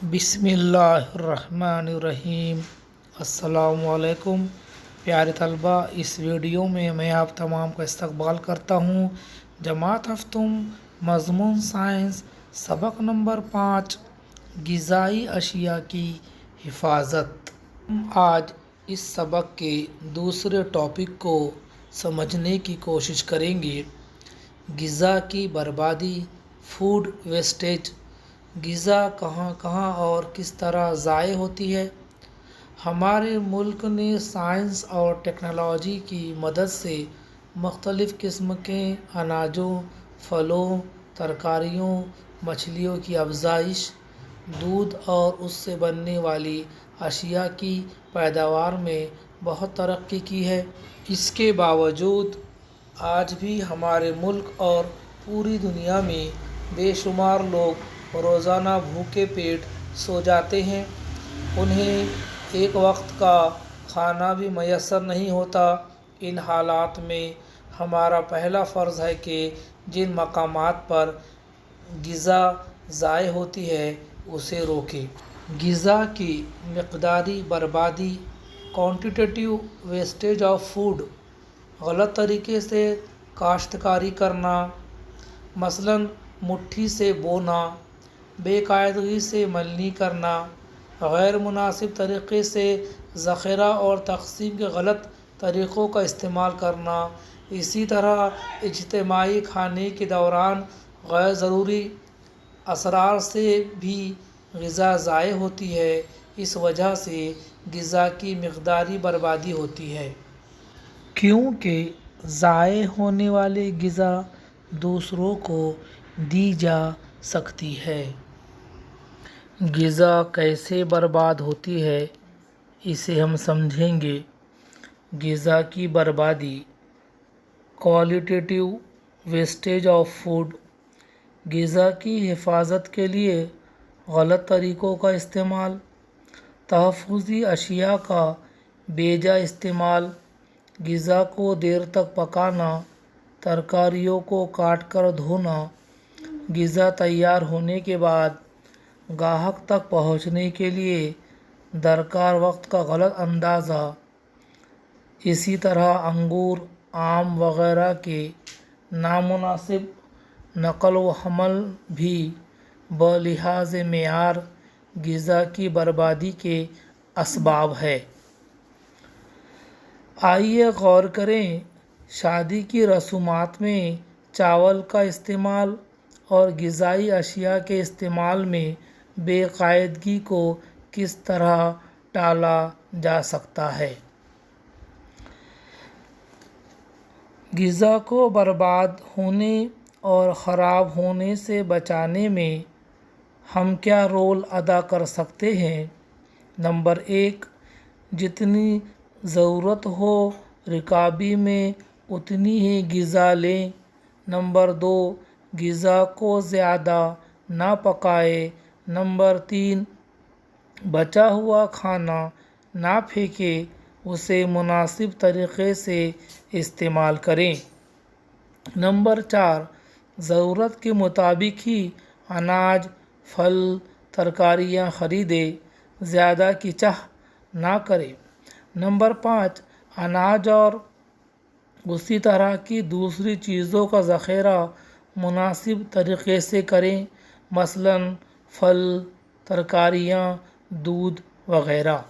बिस्मिल्लाहिर्रहमानिर्रहीम। अस्सलामुअलैकुम प्यारे तलबा, इस वीडियो में मैं आप तमाम का इस्तकबाल करता हूँ। जमात हफ्तुम मज़मून साइंस सबक नंबर 5 ग़िज़ाई अशिया की हिफाजत। हम आज इस सबक के दूसरे टॉपिक को समझने की कोशिश करेंगे। ग़िज़ा की बर्बादी, फूड वेस्टेज। ग़िज़ा कहाँ कहाँ और किस तरह ज़ाय होती है। हमारे मुल्क ने साइंस और टेक्नोलॉजी की मदद से मुख्तलिफ़ किस्म के अनाजों, फलों, तरकारियों, मछलियों की अफ़ज़ाइश, दूध और उससे बनने वाली अशिया की पैदावार में बहुत तरक्की की है। इसके बावजूद आज भी हमारे मुल्क और पूरी दुनिया में बेशुमार लोग रोज़ाना भूखे पेट सो जाते हैं। उन्हें एक वक्त का खाना भी मैसर नहीं होता। इन हालात में हमारा पहला फ़र्ज़ है कि जिन मकामात पर ग़िज़ा ज़ाय होती है उसे रोकें। ग़िज़ा की मिक़दारी बर्बादी, क्वांटिटेटिव वेस्टेज ऑफ फूड। गलत तरीके से काश्तकारी करना, मसलन मुट्ठी से बोना, बेकायदगी से मलनी करना, गैर मुनासिब तरीक़े से ज़ख़ीरा और तक़सीम के गलत तरीक़ों का इस्तेमाल करना। इसी तरह इज्तिमाई खाने के दौरान गैर ज़रूरी असरार से भी ग़िज़ा ज़ाय होती है। इस वजह से ग़िज़ा की मिक़दारी बर्बादी होती है, क्योंकि ज़ाय होने वाले ग़िज़ा दूसरों को दी जा सकती है। ग़िज़ा कैसे बर्बाद होती है इसे हम समझेंगे। ग़िज़ा की बर्बादी, क्वालिटेटिव वेस्टेज ऑफ फूड। ग़िज़ा की हिफाजत के लिए गलत तरीक़ों का इस्तेमाल, तहफ़्फ़ुज़ी अशिया का बेजा इस्तेमाल, ग़िज़ा को देर तक पकाना, तरकारियों को काट कर धोना, ग़िज़ा तैयार होने के बाद गाहक तक पहुँचने के लिए दरकार वक्त का गलत अंदाज़ा। इसी तरह अंगूर, आम वगैरह के नामुनासिब नक़ल व हमल भी बलिहाज़ मेयार ग़िज़ा की बर्बादी के असबाब है। आइए गौर करें, शादी की रसूमात में चावल का इस्तेमाल और ग़िज़ाई अशिया के इस्तेमाल में बेकायदगी को किस तरह टाला जा सकता है। ग़िज़ा को बर्बाद होने और ख़राब होने से बचाने में हम क्या रोल अदा कर सकते हैं। नंबर 1, जितनी ज़रूरत हो रिकाबी में उतनी ही ग़िज़ा लें। नंबर 2, ग़िज़ा को ज़्यादा ना पकाएं। नंबर 3, बचा हुआ खाना ना फेंकें, उसे मुनासिब तरीक़े से इस्तेमाल करें। नंबर 4, ज़रूरत के मुताबिक ही अनाज, फल, तरकारियाँ ख़रीदें, ज़्यादा की चाह ना करें। नंबर 5, अनाज और उसी तरह की दूसरी चीज़ों का ज़ख़ीरा मुनासिब तरीक़े से करें, मसलन फल, तरकारियाँ, दूध वगैरह।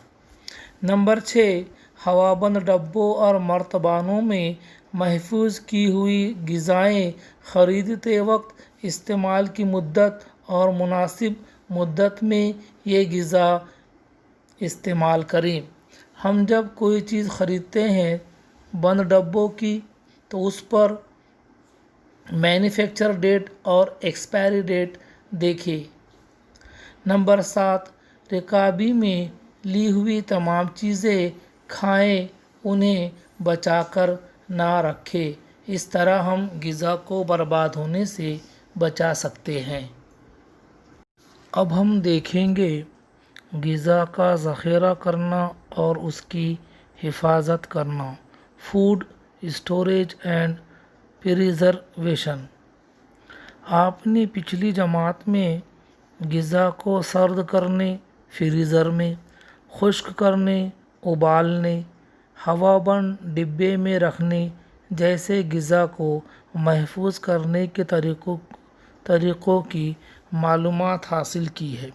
नंबर 6, हवाबंद डब्बों और मर्तबानों में महफूज की हुई ग़िज़ाएँ ख़रीदते वक्त इस्तेमाल की मुद्दत और मुनासिब मुद्दत में ये ग़िज़ा इस्तेमाल करें। हम जब कोई चीज़ ख़रीदते हैं बंद डब्बों की, तो उस पर मैन्युफैक्चर डेट और एक्सपायरी डेट देखें। नंबर 7, रिकाबी में ली हुई तमाम चीज़ें खाएं, उन्हें बचाकर ना रखें। इस तरह हम ग़िज़ा को बर्बाद होने से बचा सकते हैं। अब हम देखेंगे ग़िज़ा का ज़ख़ीरा करना और उसकी हिफाजत करना। Food storage and preservation. आपने पिछली जमात में غذا کو سرد کرنے فریزر میں، خشک کرنے ابالنے، ہوا بند ڈبے میں رکھنے جیسے غذا کو محفوظ کرنے کے طریقوں کی معلومات حاصل کی ہے۔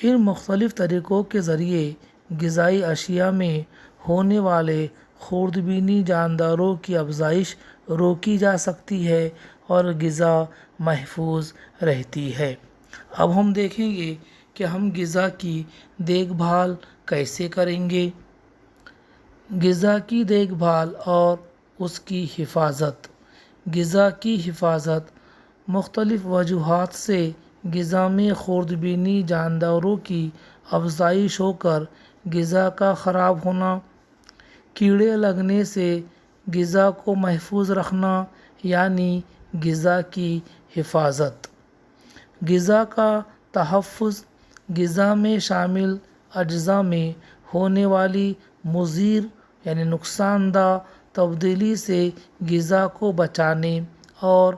ان مختلف طریقوں کے ذریعے غذائی اشیاء میں ہونے والے خوردبینی جانداروں کی افزائش روکی جا سکتی ہے اور غذا محفوظ رہتی ہے۔ اب ہم دیکھیں گے کہ ہم غذا کی دیکھ بھال کیسے کریں گے۔ غذا کی دیکھ بھال اور اس کی حفاظت۔ غذا کی حفاظت مختلف وجوہات سے غذا میں خوردبینی جانداروں کی افزائش ہو کر غذا کا خراب ہونا، کیڑے لگنے سے غذا کو محفوظ رکھنا یعنی غذا کی حفاظت۔ غذا کا تحفظ غذا میں شامل اجزاء میں ہونے والی مضر یعنی نقصان دہ تبدیلی سے غذا کو بچانے اور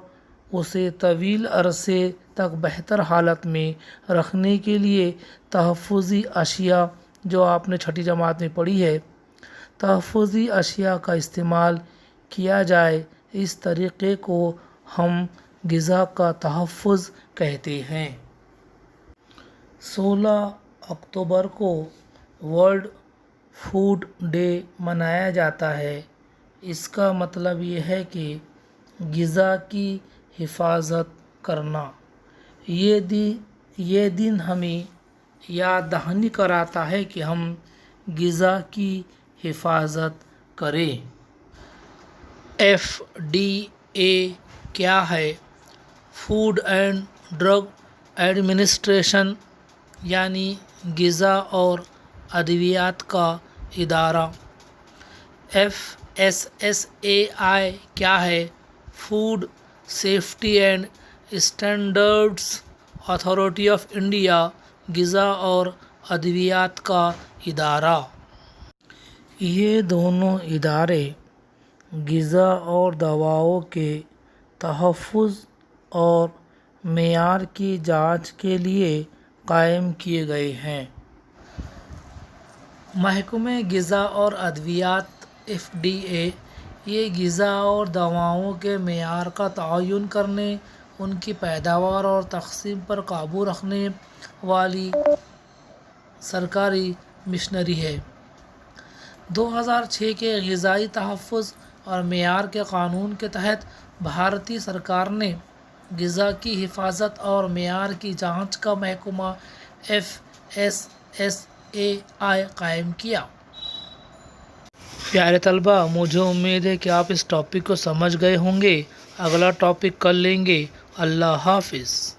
اسے طویل عرصے تک بہتر حالت میں رکھنے کے لیے تحفظی اشیاء جو آپ نے چھٹی جماعت میں پڑھی ہے، تحفظی اشیاء کا استعمال کیا جائے۔ اس طریقے کو ہم غذا کا تحفظ کہتے ہیں۔ 16 اکتوبر کو ورلڈ فوڈ ڈے منایا جاتا ہے۔ اس کا مطلب یہ ہے کہ غذا کی حفاظت کرنا۔ یہ دن ہمیں یاد دہانی کراتا ہے کہ ہم غذا کی حفاظت کریں۔ FDA کیا ہے؟ فوڈ اینڈ ڈرگ ایڈمنسٹریشن یعنی غذا اور ادویات کا ادارہ۔ FSSAI کیا ہے؟ Food safety and standards authority of India, غذا اور ادویات کا ادارہ۔ یہ دونوں ادارے غذا اور دواؤں کے تحفظ اور معیار کی جانچ کے لیے قائم کیے گئے ہیں۔ محکمہ غذا اور ادویات FDA یہ غذا اور دواؤں کے معیار کا تعین کرنے، ان کی پیداوار اور تقسیم پر قابو رکھنے والی سرکاری مشنری ہے۔ 2006 کے غذائی تحفظ اور معیار کے قانون کے تحت بھارتی سرکار نے غذا کی حفاظت اور معیار کی جانچ کا محکمہ FSSAI قائم کیا۔ پیارے طلبہ، مجھے امید ہے کہ آپ اس ٹاپک کو سمجھ گئے ہوں گے۔ اگلا ٹاپک کل لیں گے۔ اللہ حافظ۔